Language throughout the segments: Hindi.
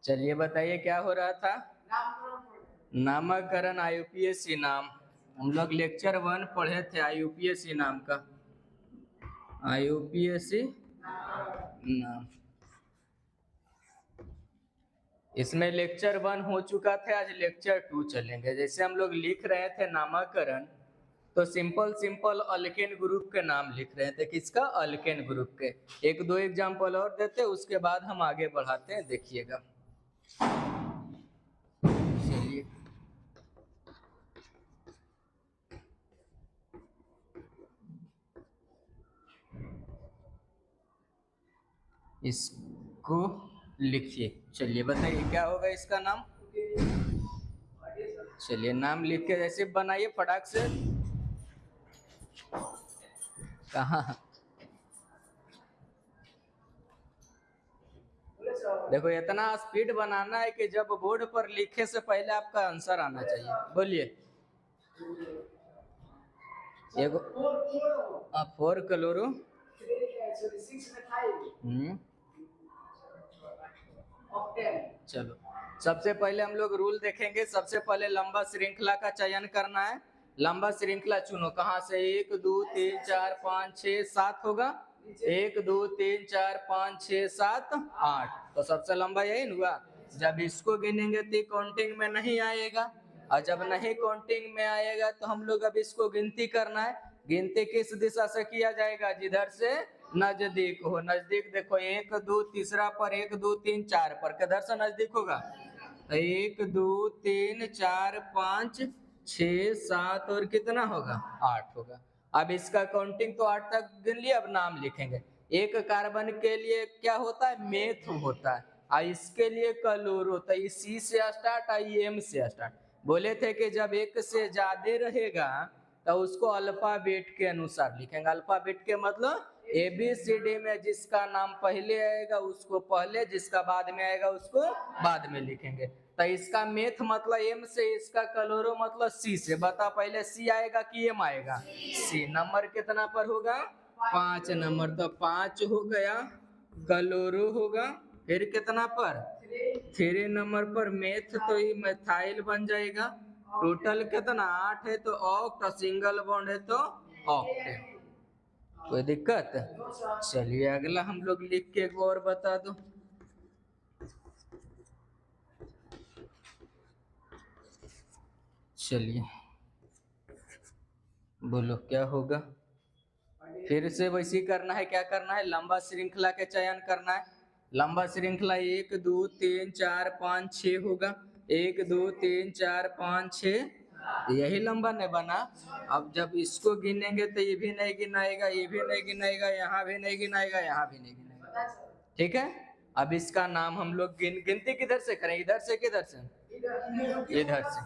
चलिए बताइए क्या हो रहा था। नामकरण आईयूपीएसी नाम। हम लोग लेक्चर 1 पढ़े थे आईयूपीएसी नाम का। आईयूपीएसी नाम, इसमें लेक्चर 1 हो चुका था, आज लेक्चर 2 चलेंगे। जैसे हम लोग लिख रहे थे नामकरण, तो सिंपल सिंपल अल्केन ग्रुप के नाम लिख रहे थे। किसका? अल्केन ग्रुप के। एक दो एग्जाम्पल और देते, उसके बाद हम आगे बढ़ाते हैं, देखिएगा। चलिए इसको लिखिए। चलिए बताइए क्या होगा इसका नाम। चलिए नाम लिख के जैसे बनाइए फटाक से। कहाँ? देखो इतना स्पीड बनाना है कि जब बोर्ड पर लिखे से पहले आपका आंसर आना चाहिए। बोलिए। एगो 4 क्लोरो। चलो सबसे पहले हम लोग रूल देखेंगे। सबसे पहले लंबा श्रृंखला का चयन करना है। लंबा श्रृंखला चुनो। कहाँ से? 1 2 3 4 5 6 7 होगा। 1 2 3 4 5 6 7 8, तो सबसे लंबा यही न हुआ। जब इसको गिनेंगे तो काउंटिंग में नहीं आएगा, और जब नहीं काउंटिंग में आएगा तो हम लोग अब इसको गिनती करना है। गिनती किस दिशा से किया जाएगा? जिधर से नजदीक हो। नजदीक देखो 1 2 तीसरा पर 1 2 3 4 पर, किधर से नजदीक होगा? 1 2 3 4 5 6 7 और कितना होगा? 8 होगा। अब इसका काउंटिंग तो 8 तक गिन लिया। अब नाम लिखेंगे। एक कार्बन के लिए क्या होता है? मेथ होता है। और इसके लिए क्लोरो होता है। सी से स्टार्ट, आई एम से स्टार्ट। बोले थे कि जब एक से ज्यादा रहेगा तो उसको अल्फाबेट के अनुसार लिखेंगे। अल्फाबेट के मतलब ABCD में जिसका नाम पहले आएगा उसको पहले, जिसका बाद में आएगा उसको बाद में लिखेंगे। तो इसका मेथ मतलब M से, इसका क्लोरो मतलब C से। बता पहले C आएगा कि M आएगा? C। नंबर कितना पर होगा? 5 नंबर। तो 5 हो गया। क्लोरो होगा। फिर कितना पर? 3 नंबर पर मेथ, तो ये मेथाइल बन जाएगा। टोटल कितना? 8 है तो ऑक्ट, सिंगल बॉन्ड है तो ऑक्ट। कोई दिक्कत? चलिए अगला हम लोग लिख के एक और बता दो। चलिए बोलो क्या होगा। फिर से वैसे करना है। क्या करना है? लंबा श्रृंखला के चयन करना है। लंबा श्रृंखला 1 2 3 4 5 6 होगा। 1 2 3 4 5 6, यही लंबा नहीं बना। अब जब इसको गिनेंगे तो ये भी नहीं गिनाएगा, ये भी नहीं गिनाएगा, यहाँ भी नहीं गिनाएगा, यहाँ भी नहीं गिनाएगा। ठीक है। अब इसका नाम हम लोग गिनती किधर से करें? इधर से किधर से? इधर से।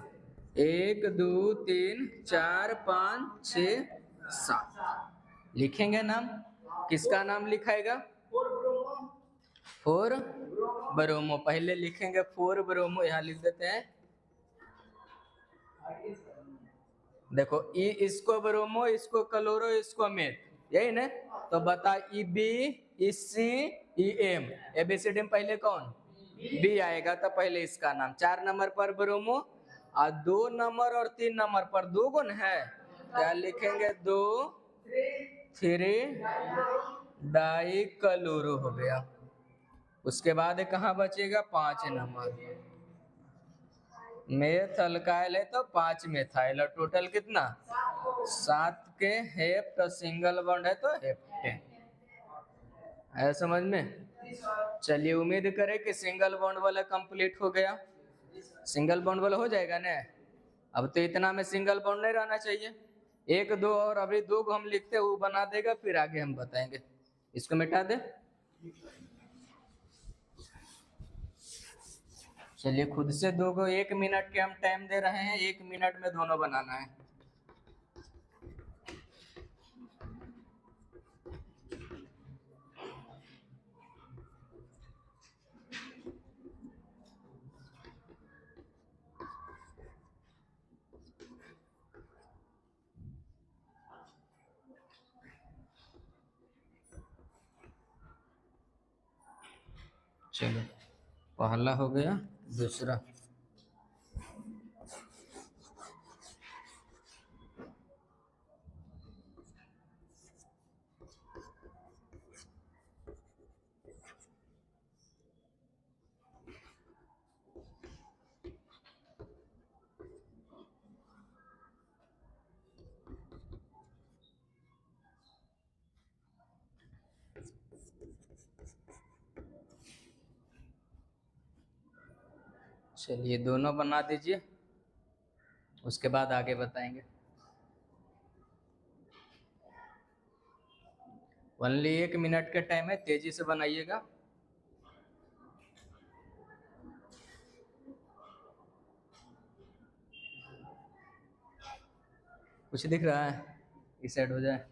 1 2 3 4 5 6 7 लिखेंगे नाम। किसका नाम लिखाएगा? 4 ब्रोमो। पहले लिखेंगे 4 ब्रोमो, यहाँ लिख देते हैं। देखो ई इसको ब्रोमो, इसको क्लोरो, इसको मेथ, यही ना। तो बता ई बी, ई सी, ई एम। ABCD में पहले कौन? बी आएगा, तो पहले इसका नाम। 4 नंबर पर ब्रोमो, और 2 नंबर और 3 नंबर पर 2 गुण है। क्या लिखेंगे? 2 3 डाई क्लोरो हो गया। उसके बाद कहाँ बचेगा? 5 नंबर मेथ अल्काइल है तो 5 मेथाइल, और टोटल कितना? 7 के हेप्ट, सिंगल बॉन्ड है तो हेप्टेन। है समझ में? चलिए उम्मीद करें कि सिंगल बॉन्ड वाला कंप्लीट हो गया। सिंगल बॉन्ड वाला हो जाएगा ना। अब तो इतना में सिंगल बॉन्ड नहीं रहना चाहिए। 1 2 और अभी 2 को हम लिखते वो बना देगा, फिर आगे हम बताएंगे। इसको मिटा दे। चलिए खुद से 2 को 1 मिनट के हम टाइम दे रहे हैं। 1 मिनट में दोनों बनाना है। चलो पहला हो गया, दूसरा चलिए दोनों बना दीजिए, उसके बाद आगे बताएंगे। ओनली 1 मिनट का टाइम है, तेजी से बनाइएगा। कुछ दिख रहा है? इस साइड हो जाए।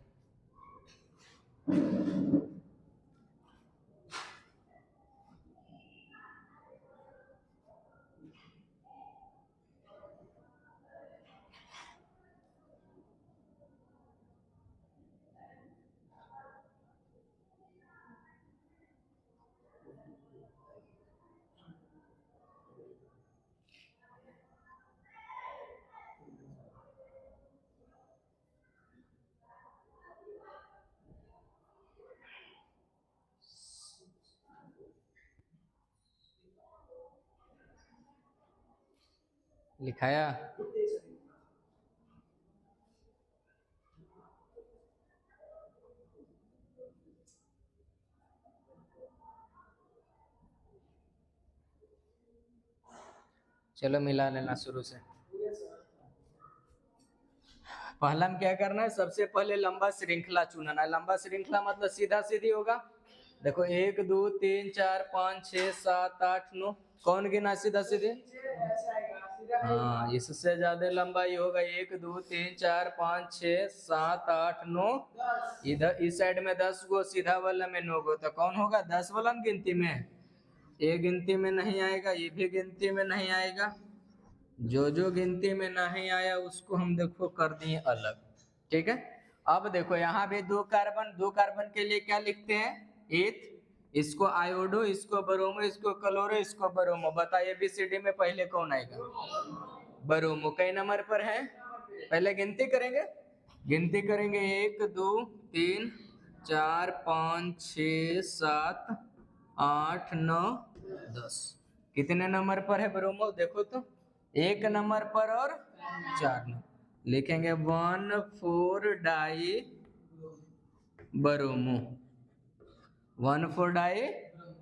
लिखाया? चलो मिला लेना शुरू से। पहला में क्या करना है, सबसे पहले लंबा श्रृंखला चुनना है। लंबा श्रृंखला मतलब सीधा सीधी होगा। देखो 1 2 3 4 5 6 7 8 9, कौन गिना सीधा सीधे? हाँ, इससे ज्यादा लंबा ही होगा। 1 2 3 4 5 6 7 8 9, इधर इस साइड में 10 गो, सीधा वाला में 9 गो, तो कौन होगा? 10 वाला गिनती में। ये गिनती में नहीं आएगा, ये भी गिनती में नहीं आएगा। जो जो गिनती में नहीं आया उसको हम देखो कर दिए अलग। ठीक है, अब देखो यहाँ भी दो कार्बन के लिए क्या लिखते हैं? एथ। इसको आयोडो, इसको ब्रोमो, इसको क्लोरो, इसको ब्रोमो। बताइए ABCD में पहले कौन आएगा? ब्रोमो। कई नंबर पर है? पहले गिनती करेंगे। 1 2 3 4 5 6 7 8 9 10। कितने नंबर पर है ब्रोमो? देखो तो 1 नंबर पर और 4 नंबर। लिखेंगे 1,4 डाई ब्रोमो। 1,4 डाई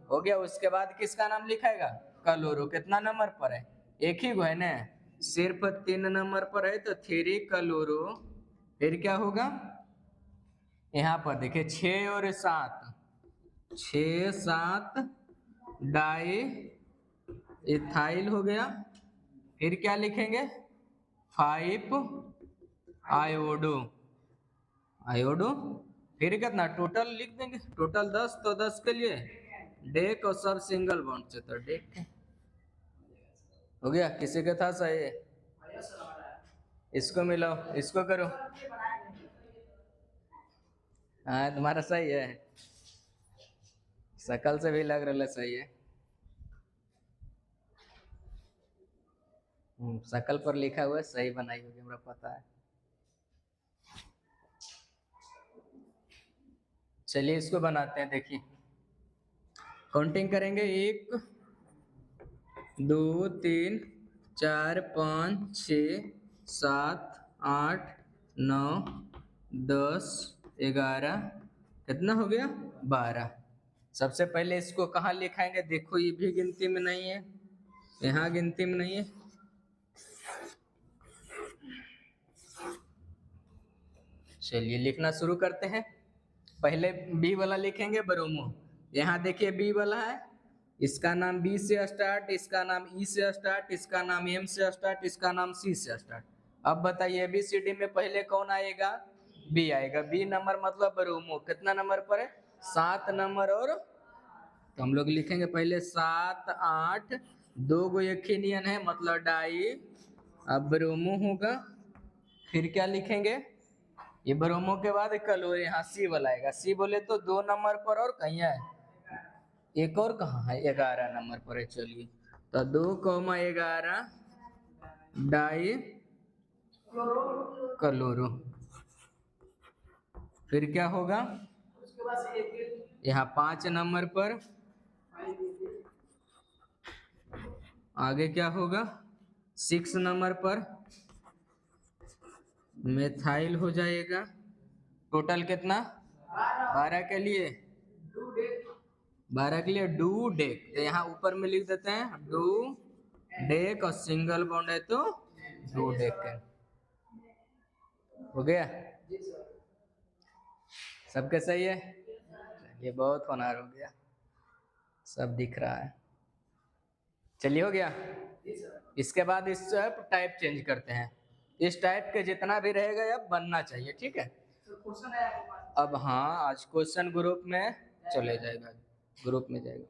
हो गया। उसके बाद किसका नाम लिखाएगा? क्लोरो। कितना नंबर पर है? एक ही गो है ना, सिर्फ 3 नंबर पर है, तो 3 क्लोरो। फिर क्या होगा? यहाँ पर देखिए 6 और 7, 6 7 डाई इथाइल हो गया। फिर क्या लिखेंगे? 5 आयोडो। आयोडो। फिर कितना टोटल लिख देंगे? टोटल 10, तो 10 के लिए डेक और सब सिंगल बॉन्ड से, तो डेक हो गया। किसी का था सही? इसको मिलाओ, इसको करो। हाँ तुम्हारा सही है, शकल से भी लग रहा है सही है। शकल पर लिखा हुआ है, सही बनाई होगी, हमरा पता है। चलिए इसको बनाते हैं। देखिए काउंटिंग करेंगे। 1 2 3 4 5 6 7 8 9 10 11, कितना हो गया? 12। सबसे पहले इसको कहाँ लिखाएंगे? देखो ये भी गिनती में नहीं है, यहाँ गिनती में नहीं है। चलिए लिखना शुरू करते हैं। पहले बी वाला लिखेंगे ब्रोमो। यहाँ देखिए बी वाला है, इसका नाम बी से स्टार्ट, इसका नाम ई से स्टार्ट, इसका नाम एम से स्टार्ट, इसका नाम सी से स्टार्ट। अब बताइए ABCD में पहले कौन आएगा? बी आएगा। बी नंबर मतलब ब्रोमो। कितना नंबर पर है? 7 नंबर। और तो हम लोग लिखेंगे पहले 7 8, 2 गो एक ही नियन है मतलब डाई। अब ब्रोमो होगा। फिर क्या लिखेंगे? ये ब्रोमो के बाद क्लोरीन। यहाँ सी वाला आएगा। सी बोले तो 2 नंबर पर और कहीं है एक और कहाँ है, 11 नंबर पर है। चलिए तो 2,11 डाई क्लोरो। फिर क्या होगा, यहाँ 5 नंबर पर आगे क्या होगा, 6 नंबर पर मेथाइल हो जाएगा। टोटल कितना, 12 के लिए, 12 के लिए डू डेक। तो यहाँ ऊपर में लिख देते हैं डू डेक, और सिंगल बॉन्ड है तो डू डेक। हो गया, सबके सही है। ये बहुत होनहार हो गया, सब दिख रहा है। चलिए हो गया। इसके बाद इस टाइप चेंज करते हैं। इस टाइप के जितना भी रहेगा अब बनना चाहिए, ठीक है। अब हाँ, आज क्वेश्चन ग्रुप में चले जाएगा, ग्रुप में जाएगा।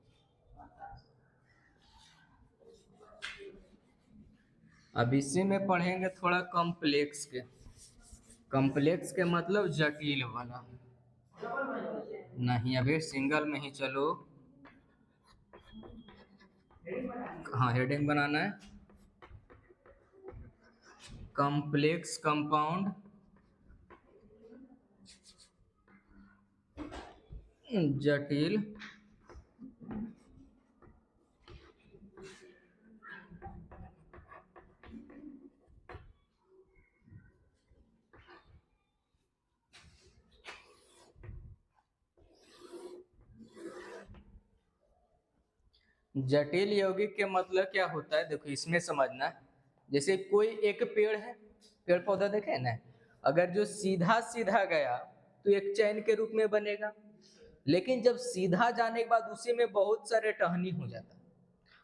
अब इसी में पढ़ेंगे थोड़ा कॉम्प्लेक्स के। कॉम्प्लेक्स के मतलब जटिल वाला नहीं, अभी सिंगल में ही चलो। हाँ, हेडिंग बनाना है, कॉम्प्लेक्स कंपाउंड जटिल जटिल यौगिक के मतलब क्या होता है, देखो इसमें समझना है। जैसे कोई एक पेड़ है, पेड़ पौधा देखे ना, अगर जो सीधा सीधा गया तो एक चैन के रूप में बनेगा, लेकिन जब सीधा जाने के बाद उसी में बहुत सारे टहनी हो जाता है,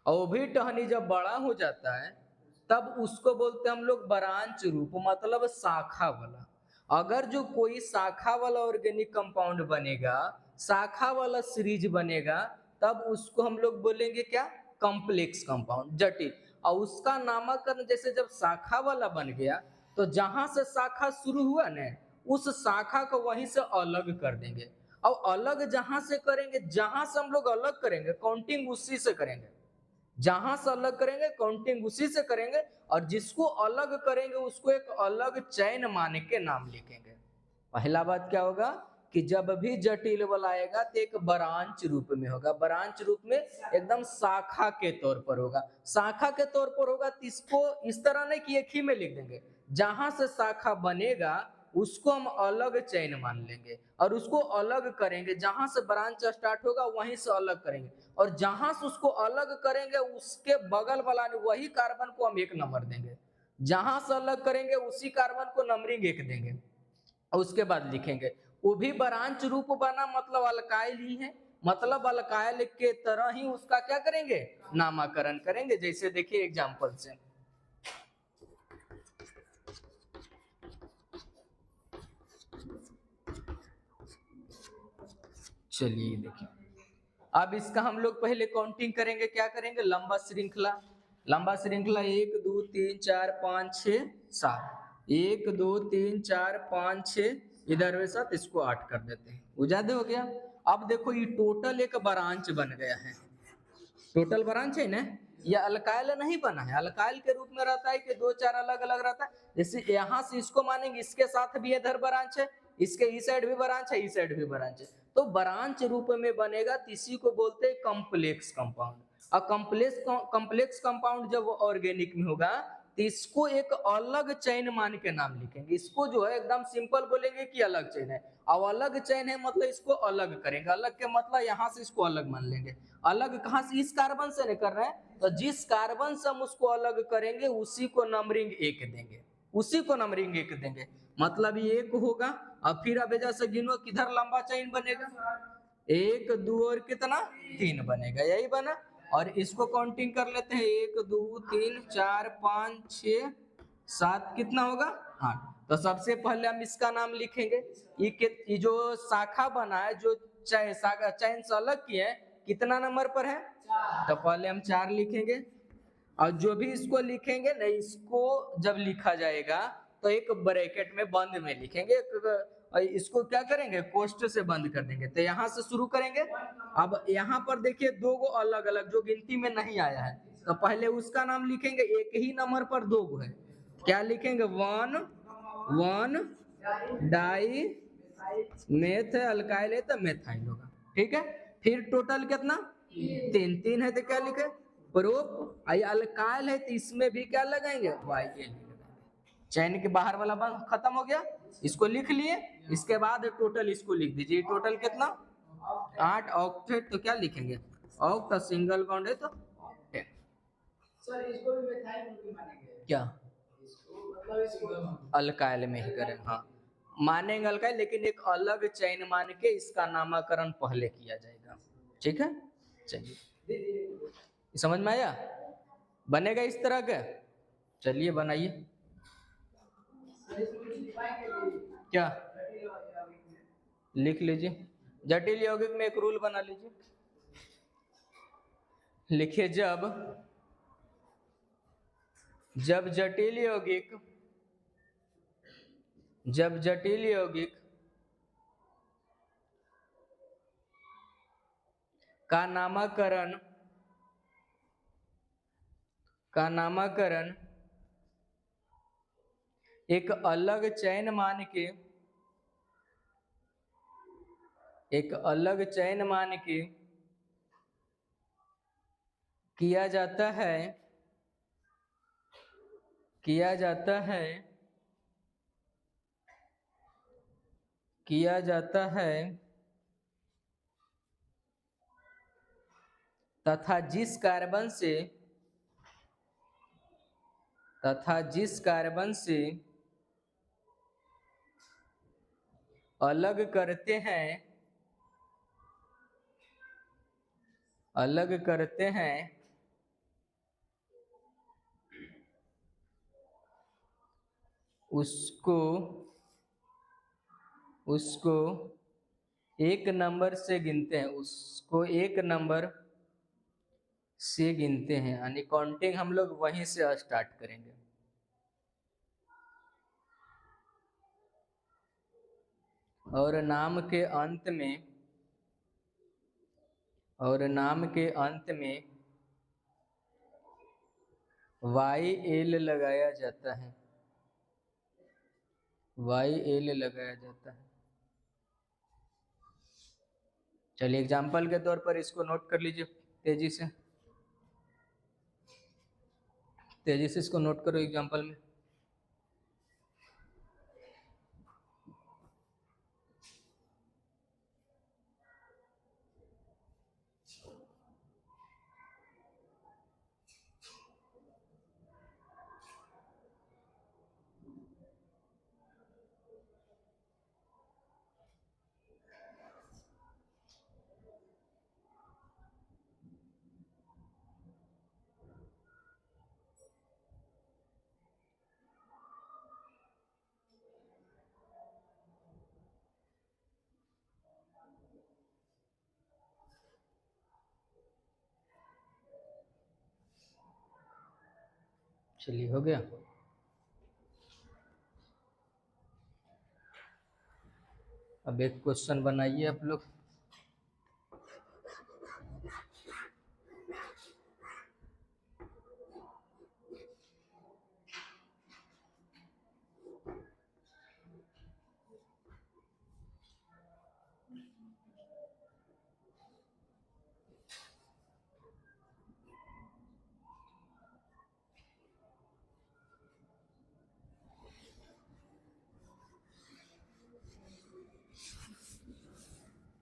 और वो भी टहनी जब बड़ा हो जाता है तब उसको बोलते हैं हम लोग बरांच रूप, मतलब शाखा वाला। अगर जो कोई शाखा वाला ऑर्गेनिक कंपाउंड बनेगा, शाखा वाला सीरीज बनेगा, तब उसको हम लोग बोलेंगे क्या, कॉम्प्लेक्स कंपाउंड, जटिल। और उसका नामकरण जैसे जब शाखा वाला बन गया तो जहां से शाखा शुरू हुआ ना, उस शाखा को वहीं से अलग कर देंगे। और अलग जहां से करेंगे, जहां से हम लोग अलग करेंगे काउंटिंग उसी से करेंगे, जहां से अलग करेंगे काउंटिंग उसी से करेंगे, और जिसको अलग करेंगे उसको एक अलग चैन मान के नाम लिखेंगे। पहला बात क्या होगा कि जब भी जटिल वाला आएगा तो एक बरांच रूप में होगा, बरांच रूप में एकदम शाखा के तौर पर होगा। शाखा के तौर पर होगा तो इसको इस तरह नहीं कि एक ही में लिख देंगे, जहां से शाखा बनेगा उसको हम अलग चैन मान लेंगे और उसको अलग करेंगे, जहां से ब्रांच स्टार्ट होगा वहीं से अलग करेंगे, और जहां से उसको अलग करेंगे उसके बगल वाला वही कार्बन को हम 1 नंबर देंगे, जहां से अलग करेंगे उसी कार्बन को नंबरिंग 1 देंगे, और उसके बाद लिखेंगे। वो भी ब्रांच रूप बना, मतलब अल्काइल ही है, मतलब अल्काइल के तरह ही उसका क्या करेंगे, नामकरण करेंगे। जैसे देखिए एग्जांपल से, चलिए देखिए, अब इसका हम लोग पहले काउंटिंग करेंगे, क्या करेंगे, लंबा श्रृंखला। लंबा श्रृंखला 1 2 3 4 5 6 7, 1 2 3 4 5 6, इधर वे 7, इसको 8 कर देते हैं, वो ज्यादा हो गया। अब देखो ये टोटल एक ब्रांच बन गया है, टोटल ब्रांच है ना। ये अल्काइल नहीं बना है, अल्काइल के रूप में रहता है कि 2 4 अलग अलग रहता है। जैसे यहाँ से इसको मानेंगे, इसके साथ भी इधर ब्रांच है, इसके इस साइड भी ब्रांच है, इस साइड भी ब्रांच है, तो ब्रांच रूप में बनेगा, इसी को बोलते हैं कॉम्प्लेक्स कंपाउंड। और कॉम्प्लेक्स कंपाउंड जब ऑर्गेनिक में होगा तो इसको एक अलग चैन मान के नाम लिखेंगे। इसको जो है एकदम सिंपल बोलेंगे कि अलग चैन है, और अलग चैन है मतलब इसको अलग करेंगे, अलग के मतलब यहाँ से इसको अलग मान लेंगे। अलग कहाँ से, इस कार्बन से नहीं कर रहे हैं, तो जिस कार्बन से हम उसको अलग करेंगे उसी को नंबरिंग 1 देंगे, उसी को नंबरिंग 1 देंगे, मतलब ये 1 होगा। अब फिर अब जैसे गिनो किधर लंबा चैन बनेगा, 1 2 और कितना 3 बनेगा, यही बना। और इसको काउंटिंग कर लेते हैं, 1 2 3 4 5 6 7, कितना होगा 8। तो सबसे पहले हम इसका नाम लिखेंगे, ये जो शाखा बना है, जो चैन से अलग किए हैं, कितना नंबर पर है, तो पहले हम 4 लिखेंगे। और जो भी इसको लिखेंगे ना, इसको जब लिखा जाएगा तो एक ब्रैकेट में बंद में लिखेंगे, और इसको क्या करेंगे, कोष्ठ से बंद कर देंगे। तो यहाँ से शुरू करेंगे। अब यहाँ पर देखिए दो गो अलग अलग जो गिनती में नहीं आया है, तो पहले उसका नाम लिखेंगे, एक ही नंबर पर दो गो है, क्या लिखेंगे, वन डाई मेथ अल्काइल है तो मेथाइल होगा, ठीक है। फिर टोटल कितना, तीन है, तो क्या लिखे, प्रोप। अल्काइल है तो इसमें भी क्या लगाएंगे, YL। चैन के बाहर वाला बंद खत्म हो गया, इसको लिख लिए। इसके बाद टोटल इसको लिख दीजिए, टोटल कितना, 8 ऑक्टेट। तो क्या लिखेंगे, ऑक्ट सिंगल बॉन्ड है तो ऑक्टेट। सर इसको भी मेथाइल ग्रुप में मानेंगे क्या, मतलब अल्काइल में ही करें, हाँ मानेंगे अल्काइल, लेकिन एक अलग चैन मान के इसका नामकरण पहले किया जाएगा, ठीक है। चलिए समझ में आया, बनेगा इस तरह का, चलिए बनाइए। क्या लिख लीजिए, जटिल यौगिक में एक रूल बना लीजिए, लिखिए जब जटिल यौगिक का नामकरण एक अलग चैन मान के किया जाता है तथा जिस कार्बन से अलग करते हैं उसको एक नंबर से गिनते हैं, यानी काउंटिंग हम लोग वहीं से स्टार्ट करेंगे। और नाम के अंत में YL लगाया जाता है, चलिए एग्जाम्पल के तौर पर इसको नोट कर लीजिए, तेजी से इसको नोट करो एग्जाम्पल में। चलिए हो गया। अब एक क्वेश्चन बनाइए आप लोग।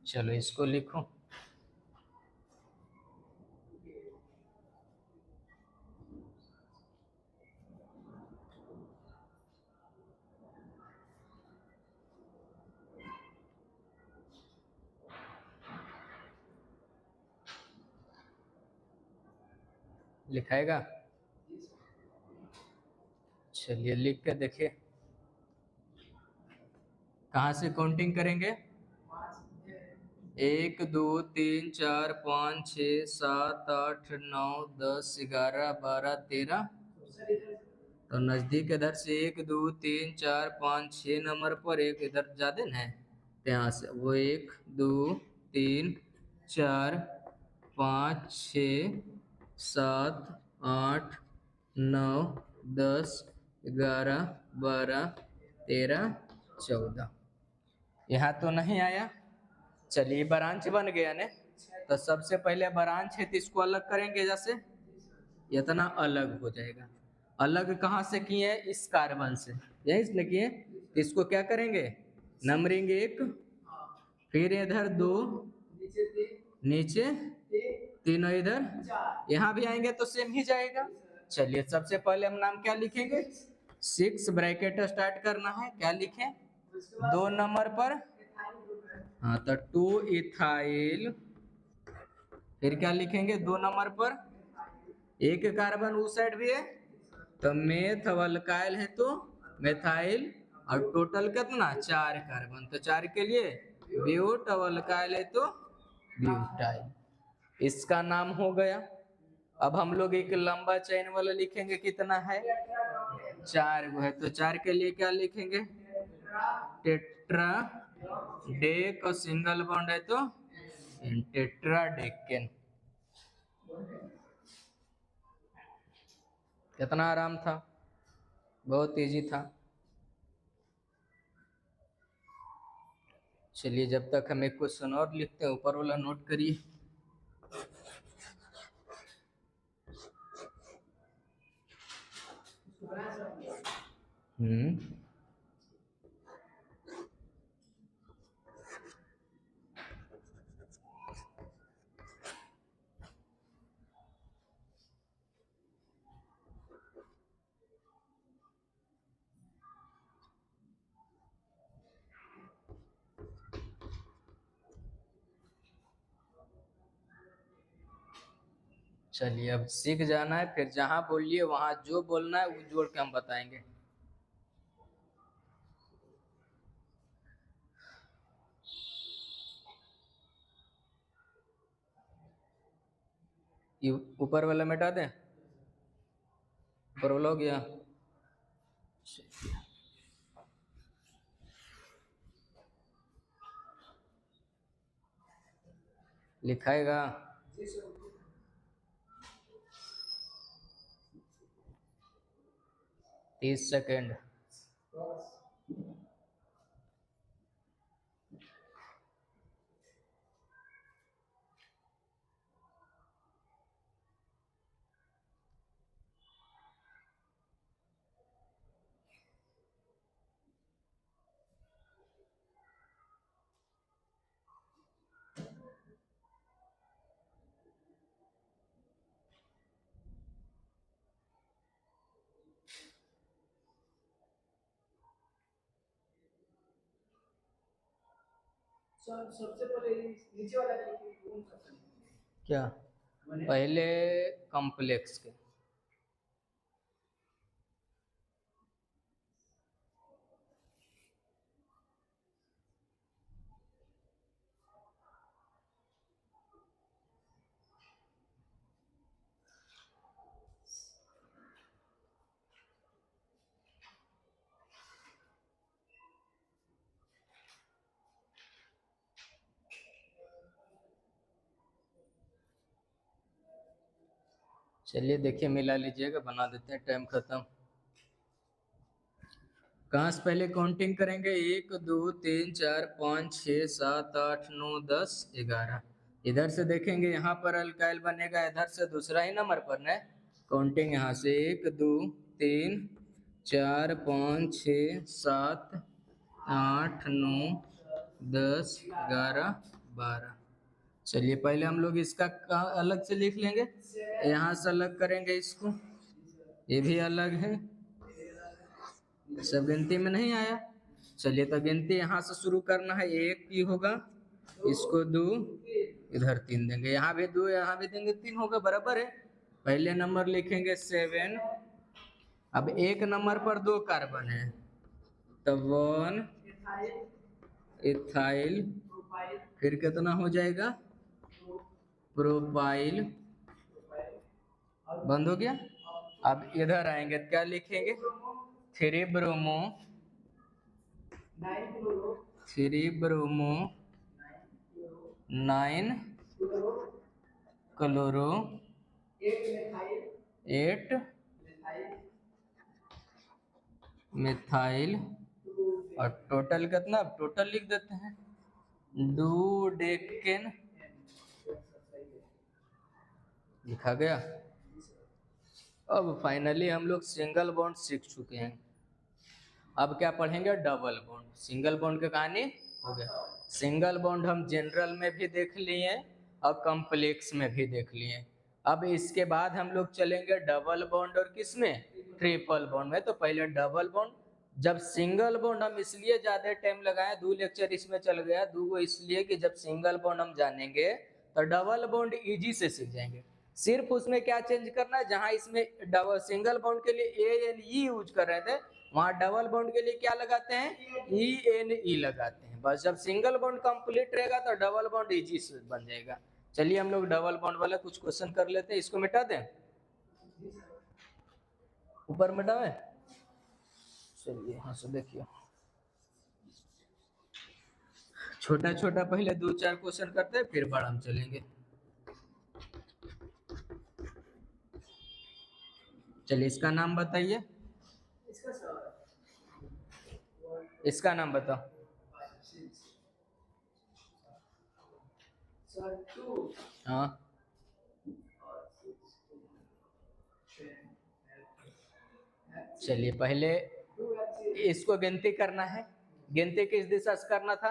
चलो इसको लिखो, लिखाएगा। चलिए लिख के देखिए, कहाँ से काउंटिंग करेंगे, 1 2 3 4 5 6 7 8 9 10 11 12 13 तो नजदीक इधर से 1 2 3 4 5 6 नंबर पर, एक इधर ज्यादा ना है तो यहाँ से वो 1 2 3 4 5 6 7 8 9 10 11 12 13 14। यहाँ तो नहीं आया। चलिए ब्रांच बन गया ने। तो सबसे पहले ब्रांच है तो इसको अलग करेंगे, जैसे इतना अलग हो जाएगा। अलग कहाँ से किए? इस कार्बन से, यही इसलिए किए। तो इसको क्या करेंगे? नंबरिंग 1, फिर इधर 2, नीचे 3 इधर, यहाँ भी आएंगे तो सेम ही जाएगा। चलिए सबसे पहले हम नाम क्या लिखेंगे? 6 ब्रैकेट स्टार्ट करना है, क्या लिखें? 2 नंबर पर, हाँ तो 2 इथाइल। फिर क्या लिखेंगे 2 नंबर पर? एक कार्बन उस साइड भी है तो मेथ अल्काइल है तो मेथाइल, और टोटल कितना? 4 कार्बन, तो 4 के लिए ब्यूट अल्काइल है तो ब्यूटाइल। इसका नाम हो गया। अब हम लोग एक लंबा चेन वाला लिखेंगे, कितना है? 4 गो है तो 4 के लिए क्या लिखेंगे? टेट्रा डेक, और सिंगल बॉन्ड है तो टेट्राडेकेन। कितना आराम था, बहुत इजी था। चलिए जब तक हम एक क्वेश्चन और लिखते हैं, ऊपर वाला नोट करिए। हम्म, चलिए अब सीख जाना है, फिर जहां बोलिए वहां जो बोलना है वो जोड़ के हम बताएंगे। ये ऊपर वाला मिटा दें, ऊपर वाला हो गया। लिखाएगा 30 सेकेंड। सबसे पहले नीचे वाला क्या? पहले कॉम्प्लेक्स के। चलिए देखिए मिला लीजिएगा, बना देते हैं, टाइम खत्म। कहाँ से पहले काउंटिंग करेंगे? 1 2 3 4 5 6 7 8 9 10 11। इधर से देखेंगे यहाँ पर अल्काइल बनेगा, इधर से दूसरा ही नंबर पर ना। काउंटिंग यहाँ से 1 2 3 4 5 6 7 8 9 10 11 12। चलिए पहले हम लोग इसका अलग से लिख लेंगे, यहाँ से अलग करेंगे इसको, ये भी अलग है, सब गिनती में नहीं आया। चलिए तो गिनती यहाँ से शुरू करना है। 1 की होगा, इसको 2, इधर 3 देंगे, यहाँ भी 2, यहाँ भी देंगे 3, होगा बराबर है। पहले नंबर लिखेंगे 7। अब एक नंबर पर 2 कार्बन है तो 1 इथाइल, फिर कितना हो जाएगा? प्रोपाइल। बंद हो गया। अब इधर आएंगे तो क्या लिखेंगे? 3 ब्रोमो 9 क्लोरो 8 मिथाइल और टोटल कितना? अब टोटल लिख देते हैं, डूडेकेन लिखा गया। अब फाइनली हम लोग सिंगल बॉन्ड सीख चुके हैं। अब क्या पढ़ेंगे? Double bond. सिंगल बॉन्ड की कहानी हो गया। सिंगल बॉन्ड हम जनरल में भी देख लिए और कॉम्प्लेक्स में भी देख लिए। अब इसके बाद हम लोग चलेंगे डबल बॉन्ड और किसमें? ट्रिपल बॉन्ड में। तो पहले डबल बॉन्ड। जब सिंगल बॉन्ड हम इसलिए ज्यादा टाइम लगाए, 2 लेक्चर इसमें चल गया, 2 इसलिए कि जब सिंगल बॉन्ड हम जानेंगे तो डबल बॉन्ड इजी से सीख जाएंगे। सिर्फ उसमें क्या चेंज करना है, जहां इसमें डबल सिंगल बॉन्ड के लिए ANE यूज कर रहे थे, वहां डबल बॉन्ड के लिए क्या लगाते हैं? ENE लगाते हैं। बस जब सिंगल बॉन्ड कंप्लीट रहेगा तो डबल बॉन्ड इजी से बन जाएगा। चलिए हम लोग डबल बॉन्ड वाला कुछ क्वेश्चन कर लेते हैं। इसको मिटा दें, ऊपर मिटावे। चलिए हाँ से देखिए, छोटा छोटा पहले 2-4 क्वेश्चन करते हैं, फिर बड़ा हम चलेंगे। चलिए इसका नाम बताइए, इसका नाम बताओ। हाँ चलिए पहले इसको गिनती करना है। गिनती किस दिशा से करना था?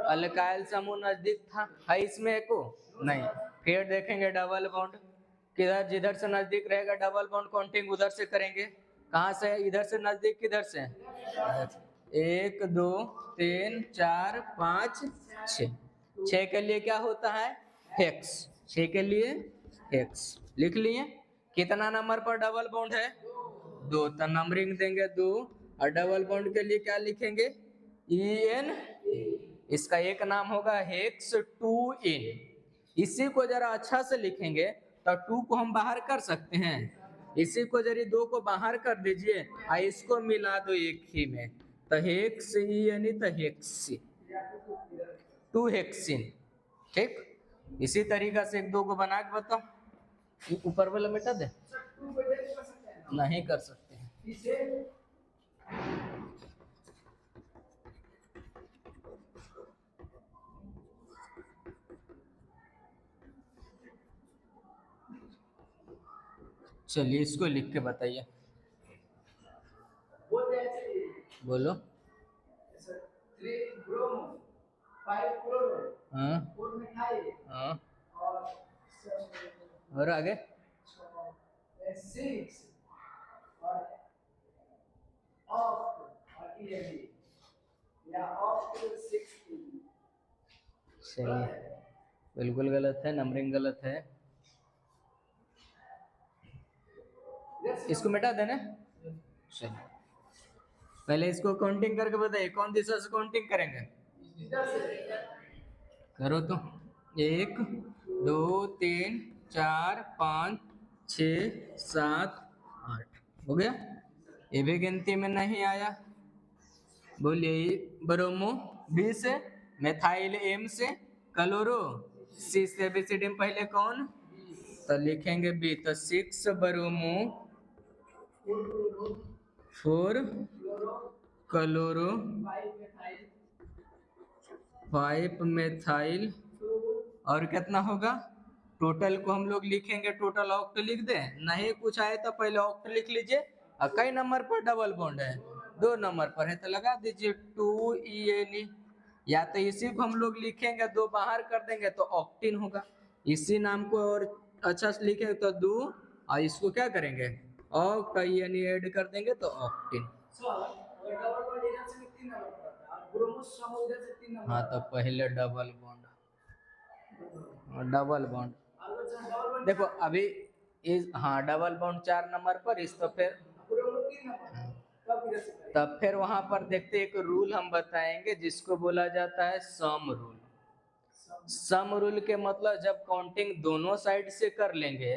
अल्काइल समूह नजदीक था, है इसमें एको नहीं। फिर देखेंगे डबल बॉन्ड किधर, जिधर से नजदीक रहेगा डबल बॉन्ड काउंटिंग उधर से करेंगे। कहाँ से? इधर से नजदीक, किधर से? 1 2 3 4 5 6। 6 के लिए क्या होता है? हेक्स। 6 के लिए हेक्स लिख लिए। कितना नंबर पर डबल बॉन्ड है? 2, तो नंबरिंग देंगे 2। और डबल बॉन्ड के लिए क्या लिखेंगे? EN। इसका एक नाम होगा हेक्स 2N। इसी को जरा अच्छा से लिखेंगे तो 2 को हम बाहर कर सकते हैं। इसी को जरा 2 को बाहर कर दीजिए और इसको मिला दो एक ही में, तो हेक्स EN तो हेक्सी 2 हेक्सिन। ठीक, इसी तरीका से 1-2 को बना के बताओ। ऊपर वाला मिटा दे, नहीं कर सकते हैं। चलिए इसको लिख के बताइए, बोलो। हाँ हाँ, और आगे? चलिए बिल्कुल गलत है, नंबरिंग गलत है, इसको मिटा देना। चलिए पहले इसको काउंटिंग करके बताइए, कौन दिशा से काउंटिंग करेंगे? करो तो। 1 2 3 4 5 6 7 8 हो गया। ये भी गिनती में नहीं आया। बोलिए, ब्रोमो B से, मेथाइल M से, क्लोरो C से। ABCD में पहले कौन? तो लिखेंगे B। तो 6 ब्रोमो 4 क्लोरो 5 मेथाइल और कितना होगा? टोटल को हम लोग लिखेंगे, टोटल ऑक्ट लिख दे। नहीं कुछ आए तो पहले ऑक्ट लिख लीजिए। और कई नंबर पर डबल बॉन्ड है? 2 नंबर पर है, तो लगा दीजिए 2ENE। या तो इसी को हम लोग लिखेंगे, 2 बाहर कर देंगे तो ऑक्टिन होगा। इसी नाम को और अच्छा से लिखेंगे तो 2, और इसको क्या करेंगे? ऑक्ट ENE ऐड कर देंगे तो ऑक्टिन। हाँ तो पहले डबल बॉन्ड, डबल बॉन्ड देखो अभी इस, हाँ डबल बॉन्ड 4 नंबर पर, इस तो फिर तब फिर वहां पर देखते एक रूल हम बताएंगे जिसको बोला जाता है सम रूल। सम रूल के मतलब जब काउंटिंग दोनों साइड से कर लेंगे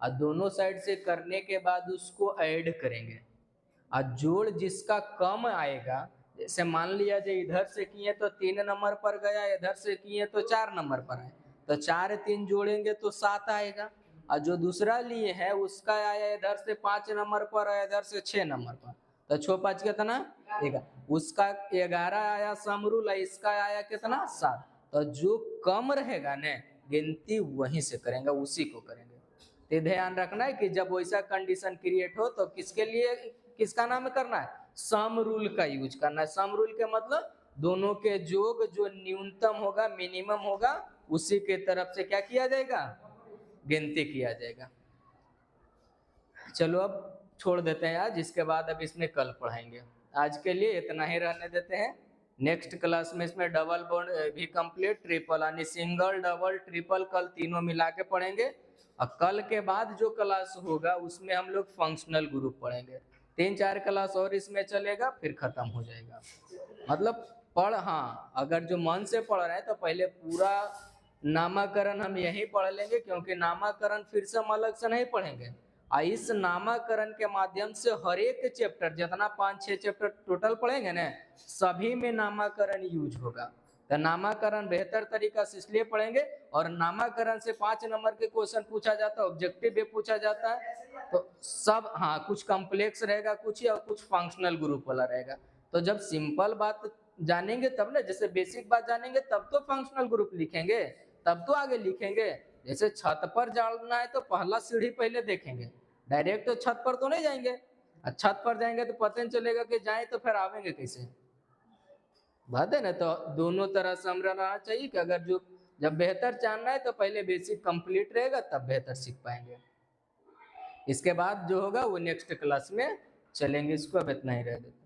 और दोनों साइड से करने के बाद उसको ऐड करेंगे और जोड़ जिसका कम आएगा, जैसे मान लिया जो इधर से किए तो 3 नंबर पर गया, इधर से किए तो 4 नंबर पर आए, तो 4 3 जोड़ेंगे तो 7 आएगा। और जो दूसरा लिए है उसका आया इधर से 5 नंबर पर और इधर से 6 नंबर पर, तो 6 5 कितना 11, उसका 11 आया सम रूल, इसका आया कितना 7। तो जो कम रहेगा ना गिनती वहीं से करेंगे, उसी को करेंगे। तो ध्यान रखना है कि जब वैसा कंडीशन क्रिएट हो तो किसके लिए किसका नाम करना है, सम रूल का यूज करना है। सम रूल के मतलब दोनों के योग जो न्यूनतम होगा मिनिमम होगा उसी के तरफ से क्या किया जाएगा, गिनती किया जाएगा। चलो अब छोड़ देते हैं आज, इसके बाद अब इसमें कल पढ़ाएंगे। आज के लिए इतना ही रहने देते हैं। नेक्स्ट क्लास में इसमें डबल बॉन्ड भी कंप्लीट, ट्रिपल यानी सिंगल डबल ट्रिपल कल तीनों मिला के पढ़ेंगे। और कल के बाद जो क्लास होगा उसमें हम लोग फंक्शनल ग्रुप पढ़ेंगे। 3-4 क्लास और इसमें चलेगा फिर खत्म हो जाएगा। मतलब हाँ अगर जो मन से पढ़ रहे हैं तो पहले पूरा नामाकरण हम यहीं पढ़ लेंगे, क्योंकि नामाकरण फिर से हम अलग से नहीं पढ़ेंगे। इस नामाकरण के माध्यम से हर एक चैप्टर जितना 5-6 चैप्टर टोटल पढ़ेंगे ना सभी में नामाकरण यूज होगा। तो नामाकरण बेहतर तरीका से इसलिए पढ़ेंगे, और नामाकरण से 5 नंबर के क्वेश्चन पूछा जाता है, ऑब्जेक्टिव भी पूछा जाता है। तो सब हाँ कुछ कॉम्प्लेक्स रहेगा कुछ ही, और कुछ फंक्शनल ग्रुप वाला रहेगा। तो जब सिंपल बात जानेंगे तब ना, जैसे बेसिक बात जानेंगे तब तो फंक्शनल ग्रुप लिखेंगे, तब तो आगे लिखेंगे। जैसे छत पर जाना है तो पहला सीढ़ी पहले देखेंगे, डायरेक्ट तो छत पर तो नहीं जाएंगे। छत पर जाएंगे तो पता नहीं चलेगा कि जाए तो फिर आवेंगे कैसे, बात है ना। तो दोनों तरह से हम रहना चाहिए कि अगर जो जब बेहतर जानना है तो पहले बेसिक कंप्लीट रहेगा तब बेहतर सीख पाएंगे। इसके बाद जो होगा वो नेक्स्ट क्लास में चलेंगे। इसको अब इतना ही रह देते।